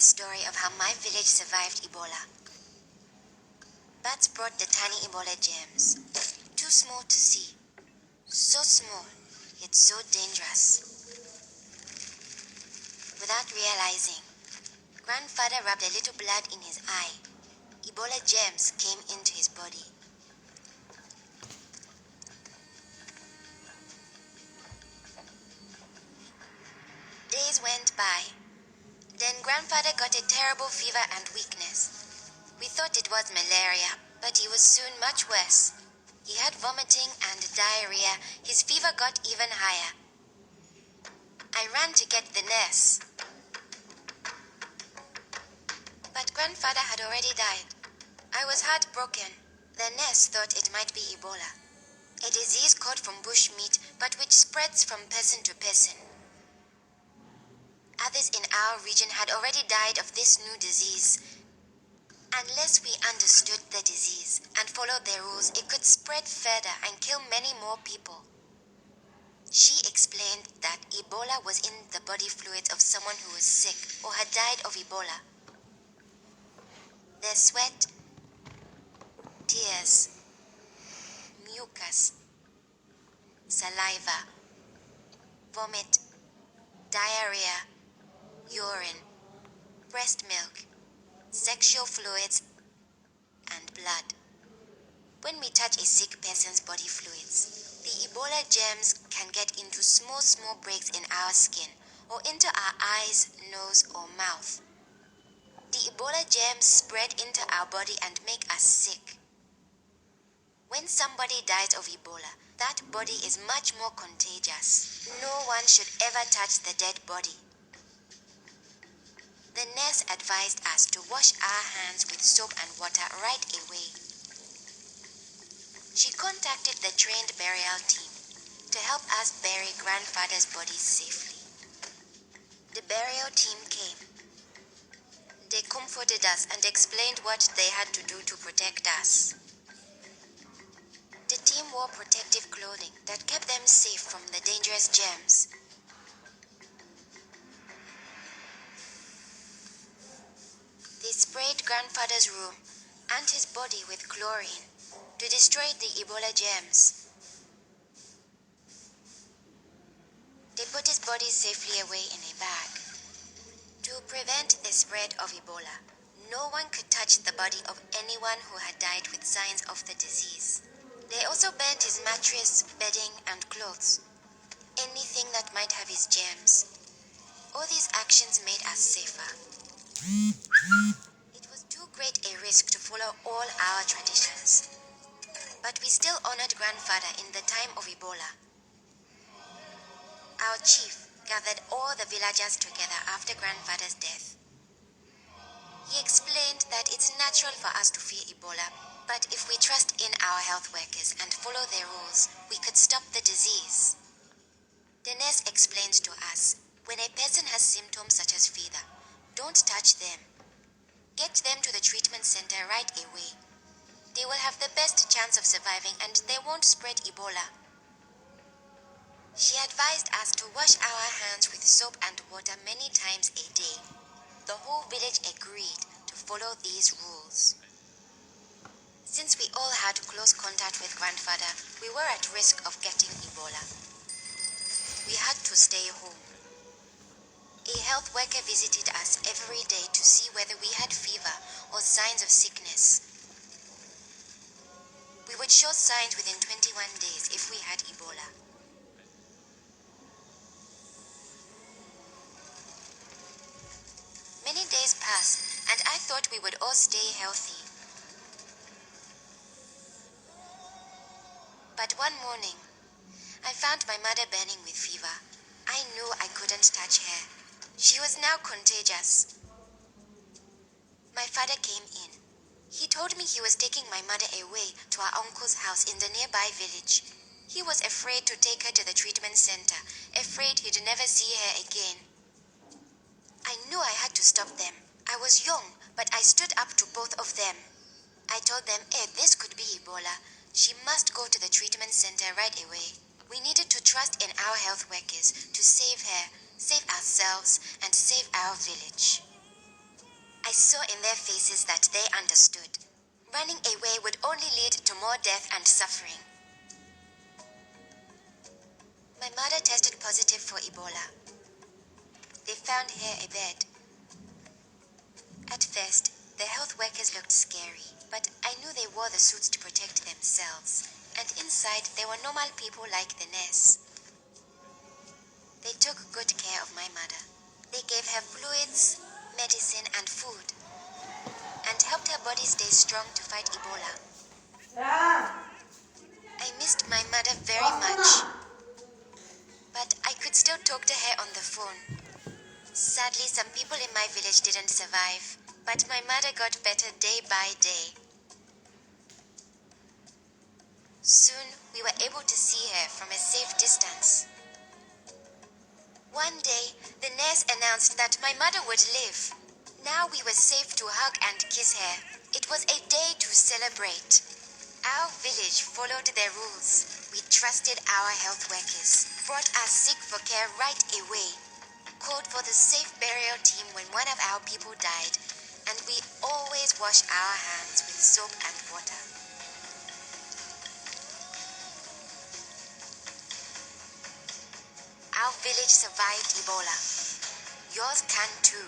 story of how my village survived Ebola. Bats brought the tiny Ebola germs, too small to see, so small, yet so dangerous. Without realizing, Grandfather rubbed a little blood in his eye. Ebola germs came into his body. Days went by. Then Grandfather got a terrible fever and weakness. We thought it was malaria, but he was soon much worse. He had vomiting and diarrhea. His fever got even higher. I ran to get the nurse. But Grandfather had already died. I was heartbroken. The nurse thought it might be Ebola, a disease caught from bush meat, but which spreads from person to person. Others in our region had already died of this new disease. Unless we understood the disease and followed the rules, it could spread further and kill many more people. She explained that Ebola was in the body fluids of someone who was sick or had died of Ebola. Their sweat, tears, mucus, saliva, vomit, diarrhea, urine, breast milk, sexual fluids, and blood. When we touch a sick person's body fluids, the Ebola germs can get into small breaks in our skin or into our eyes, nose, or mouth. The Ebola germs spread into our body and make us sick. When somebody dies of Ebola, that body is much more contagious. No one should ever touch the dead body. The nurse advised us to wash our hands with soap and water right away. She contacted the trained burial team to help us bury Grandfather's body safely. The burial team came. They comforted us and explained what they had to do to protect us. The team wore protective clothing that kept them safe from the dangerous germs. They sprayed Grandfather's room and his body with chlorine to destroy the Ebola germs. They put his body safely away in a bag. To prevent the spread of Ebola, no one could touch the body of anyone who had died with signs of the disease. They also burnt his mattress, bedding, and clothes, anything that might have his germs. All these actions made us safer. It was too great a risk to follow all our traditions, but we still honored Grandfather in the time of Ebola. Our chief gathered all the villagers together after Grandfather's death. He explained that it's natural for us to fear Ebola, but if we trust in our health workers and follow their rules, we could stop the disease. The nurse explained to us, when a person has symptoms such as fever, don't touch them. Get them to the treatment center right away. They will have the best chance of surviving and they won't spread Ebola. She advised us to wash our hands with soap and water many times a day. The whole village agreed to follow these rules. Since we all had close contact with Grandfather, we were at risk of getting Ebola. We had to stay home. A health worker visited us every day to see whether we had fever or signs of sickness. We would show signs within 21 days if we had Ebola. Many days passed, and I thought we would all stay healthy. But one morning, I found my mother burning with fever. I knew I couldn't touch her. She was now contagious. My father came in. He told me he was taking my mother away to our uncle's house in the nearby village. He was afraid to take her to the treatment center, afraid he'd never see her again. I knew I had to stop them. I was young, but I stood up to both of them. I told them, this could be Ebola. She must go to the treatment center right away. We needed to trust in our health workers to save her, save ourselves, and save our village. saw in their faces that they understood. Running away would only lead to more death and suffering. My mother tested positive for Ebola. They found her a bed. At first, the health workers looked scary, but I knew they wore the suits to protect themselves, and inside they were normal people like the nurse. They took good care of my mother. They gave her fluids, medicine, and food, and helped her body stay strong to fight Ebola. I missed my mother very much, but I could still talk to her on the phone. Sadly, some people in my village didn't survive, but my mother got better day by day. Soon, we were able to see her from a safe distance. One day, the nurse announced that my mother would live. Now we were safe to hug and kiss her. It was a day to celebrate. Our village followed their rules. We trusted our health workers, brought us sick for care right away, called for the safe burial team when one of our people died, and we always wash our hands with soap and water. Our village survived Ebola. Yours can too.